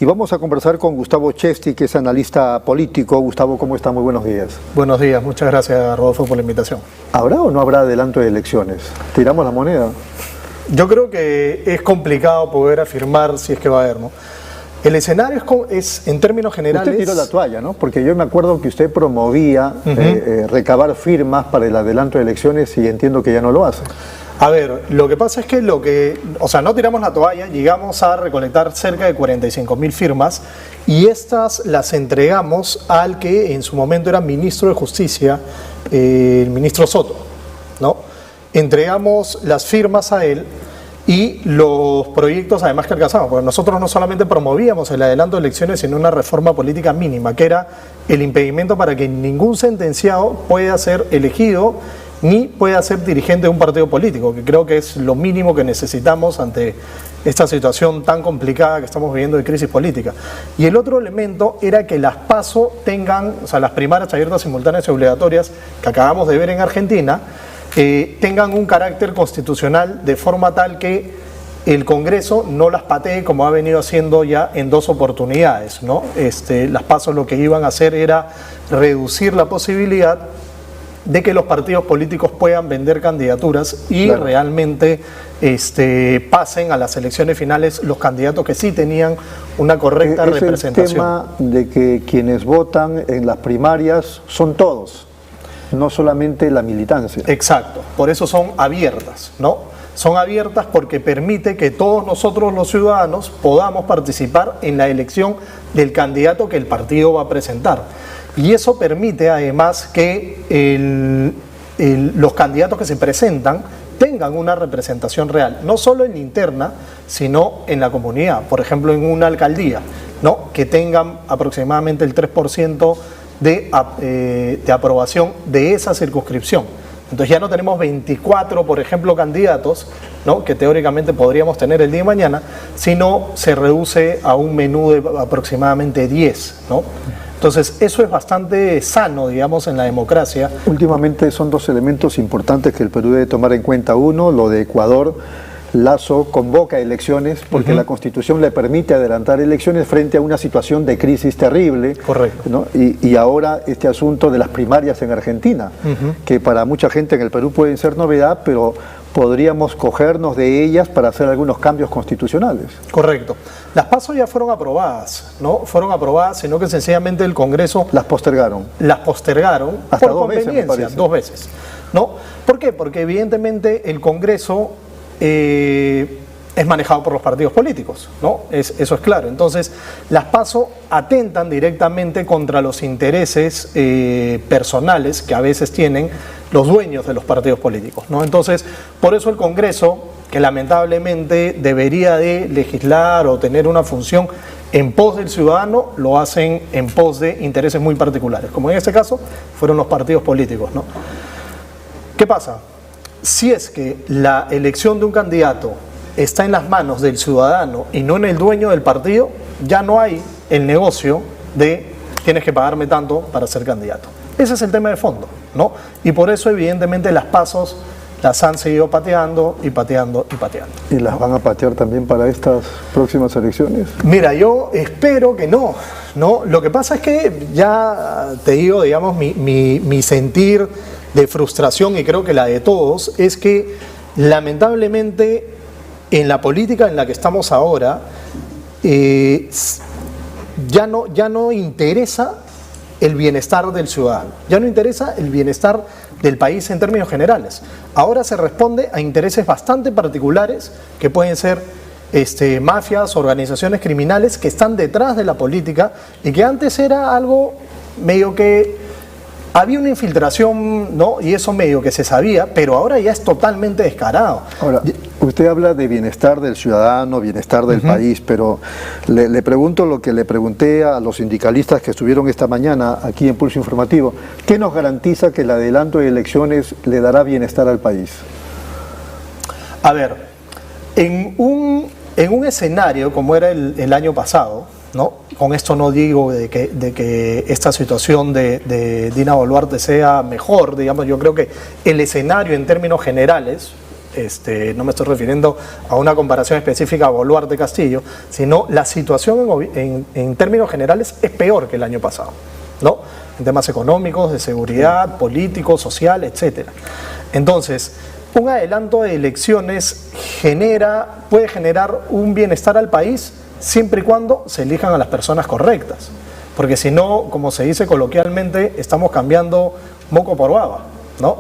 Y vamos a conversar con Gustavo Chesti, que es analista político. Gustavo, ¿cómo está? Muy buenos días. Buenos días, muchas gracias, Rodolfo, por la invitación. ¿Habrá o no habrá adelanto de elecciones? ¿Tiramos la moneda? Yo creo que es complicado poder afirmar si es que va a haber, ¿no? El escenario es en términos generales... Usted tiró la toalla, ¿no? Porque yo me acuerdo que usted promovía recabar firmas para el adelanto de elecciones y entiendo que ya no lo hace. A ver, lo que pasa es que no tiramos la toalla, llegamos a recolectar cerca de 45.000 firmas y estas las entregamos al que en su momento era ministro de Justicia, el ministro Soto, ¿no? Entregamos las firmas a él y los proyectos además que alcanzamos, porque nosotros no solamente promovíamos el adelanto de elecciones, sino una reforma política mínima, que era el impedimento para que ningún sentenciado pueda ser elegido ni pueda ser dirigente de un partido político, que creo que es lo mínimo que necesitamos ante esta situación tan complicada que estamos viviendo de crisis política. Y el otro elemento era que las PASO tengan, o sea, las primarias abiertas, simultáneas y obligatorias que acabamos de ver en Argentina, tengan un carácter constitucional de forma tal que el Congreso no las patee como ha venido haciendo ya en 2 oportunidades, ¿no? Las PASO lo que iban a hacer era reducir la posibilidad de que los partidos políticos puedan vender candidaturas y realmente pasen a las elecciones finales los candidatos que sí tenían una correcta representación. Es el tema de que quienes votan en las primarias son todos, no solamente la militancia. Exacto, por eso son abiertas, ¿no? Son abiertas porque permite que todos nosotros los ciudadanos podamos participar en la elección del candidato que el partido va a presentar. Y eso permite además que los candidatos que se presentan tengan una representación real, no solo en la interna, sino en la comunidad. Por ejemplo, en una alcaldía, ¿no? Que tengan aproximadamente el 3% de aprobación de esa circunscripción. Entonces ya no tenemos 24, por ejemplo, candidatos, ¿no? Que teóricamente podríamos tener el día de mañana, sino se reduce a un menú de aproximadamente 10, ¿no? Entonces, eso es bastante sano, digamos, en la democracia. Últimamente son 2 elementos importantes que el Perú debe tomar en cuenta. Uno, lo de Ecuador. Lasso convoca elecciones porque la Constitución le permite adelantar elecciones frente a una situación de crisis terrible. Correcto. ¿no? Y ahora este asunto de las primarias en Argentina, que para mucha gente en el Perú pueden ser novedad, pero podríamos cogernos de ellas para hacer algunos cambios constitucionales. Correcto. Las PASO ya fueron aprobadas, ¿no? Fueron aprobadas, sino que sencillamente el Congreso... Las postergaron. Las postergaron hasta por 2 veces, me conveniencia, parece. 2 veces, ¿no? ¿Por qué? Porque evidentemente el Congreso es manejado por los partidos políticos, ¿no? Eso es claro. Entonces, las PASO atentan directamente contra los intereses personales que a veces tienen los dueños de los partidos políticos, ¿no? Entonces, por eso el Congreso, que lamentablemente debería de legislar o tener una función en pos del ciudadano, lo hacen en pos de intereses muy particulares, como en este caso fueron los partidos políticos, ¿no? ¿Qué pasa? Si es que la elección de un candidato está en las manos del ciudadano y no en el dueño del partido, ya no hay el negocio de tienes que pagarme tanto para ser candidato. Ese es el tema de fondo, ¿no? Y por eso evidentemente las PASOs las han seguido pateando y pateando y pateando. ¿Y las van a patear también para estas próximas elecciones? Mira, yo espero que no, ¿no? Lo que pasa es que ya te digo, digamos, mi sentir de frustración, y creo que la de todos, es que lamentablemente en la política en la que estamos ahora ya no interesa el bienestar del ciudadano, ya no interesa el bienestar del país en términos generales. Ahora se responde a intereses bastante particulares que pueden ser mafias, organizaciones criminales que están detrás de la política y que antes era algo medio que había una infiltración, ¿no? Y eso medio que se sabía, pero ahora ya es totalmente descarado. Ahora, usted habla de bienestar del ciudadano, bienestar del país, pero le pregunto lo que le pregunté a los sindicalistas que estuvieron esta mañana aquí en Pulso Informativo. ¿Qué nos garantiza que el adelanto de elecciones le dará bienestar al país? A ver, en un escenario como era el año pasado, ¿no? Con esto no digo de que esta situación de Dina Boluarte sea mejor, digamos, yo creo que el escenario en términos generales no me estoy refiriendo a una comparación específica a Boluarte Castillo, sino la situación en términos generales es peor que el año pasado, ¿no? En temas económicos, de seguridad, político, social, etc. Entonces, un adelanto de elecciones puede generar un bienestar al país siempre y cuando se elijan a las personas correctas. Porque si no, como se dice coloquialmente, estamos cambiando moco por baba, ¿no?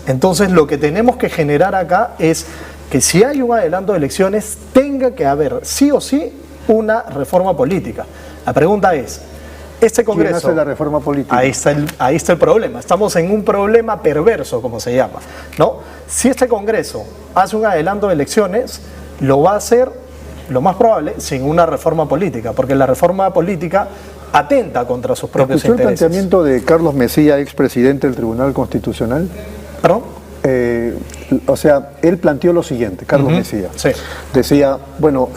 Entonces, lo que tenemos que generar acá es que si hay un adelanto de elecciones, tenga que haber sí o sí una reforma política. La pregunta es, este Congreso... ¿Quién hace la reforma política? Ahí está el problema. Estamos en un problema perverso, como se llama, ¿no? Si este Congreso hace un adelanto de elecciones, lo va a hacer, lo más probable, sin una reforma política, porque la reforma política atenta contra sus propios ¿Escuchó intereses. el planteamiento de Carlos Messía, expresidente del Tribunal Constitucional? ¿Perdón? O sea, él planteó lo siguiente, Carlos Messía. Sí. Decía, bueno,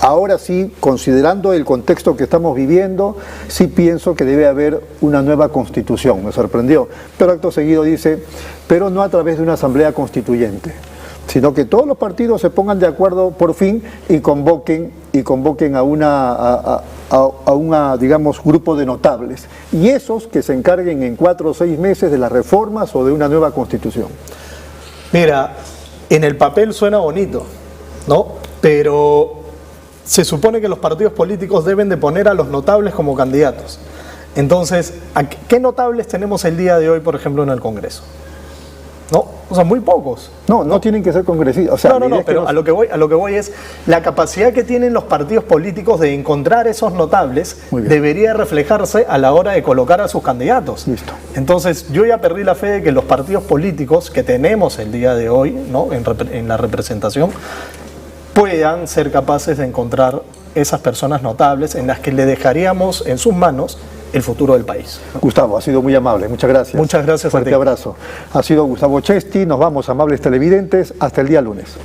ahora sí, considerando el contexto que estamos viviendo, sí pienso que debe haber una nueva constitución. Me sorprendió. Pero acto seguido dice, pero no a través de una asamblea constituyente, sino que todos los partidos se pongan de acuerdo por fin y convoquen a una, digamos, grupo de notables. Y esos que se encarguen en 4 o 6 meses de las reformas o de una nueva constitución. Mira, en el papel suena bonito, ¿no? Pero se supone que los partidos políticos deben de poner a los notables como candidatos. Entonces, ¿qué notables tenemos el día de hoy, por ejemplo, en el Congreso? ¿No? O sea, muy pocos. No tienen que ser congresistas. O sea, no, pero a lo que voy es la capacidad que tienen los partidos políticos de encontrar esos notables debería reflejarse a la hora de colocar a sus candidatos. Listo. Entonces, yo ya perdí la fe de que los partidos políticos que tenemos el día de hoy, ¿no? en la representación, puedan ser capaces de encontrar esas personas notables en las que le dejaríamos en sus manos el futuro del país. Gustavo, ha sido muy amable, muchas gracias. Muchas gracias a ti. Fuerte abrazo. Ha sido Gustavo Chesti, nos vamos, amables televidentes, hasta el día lunes.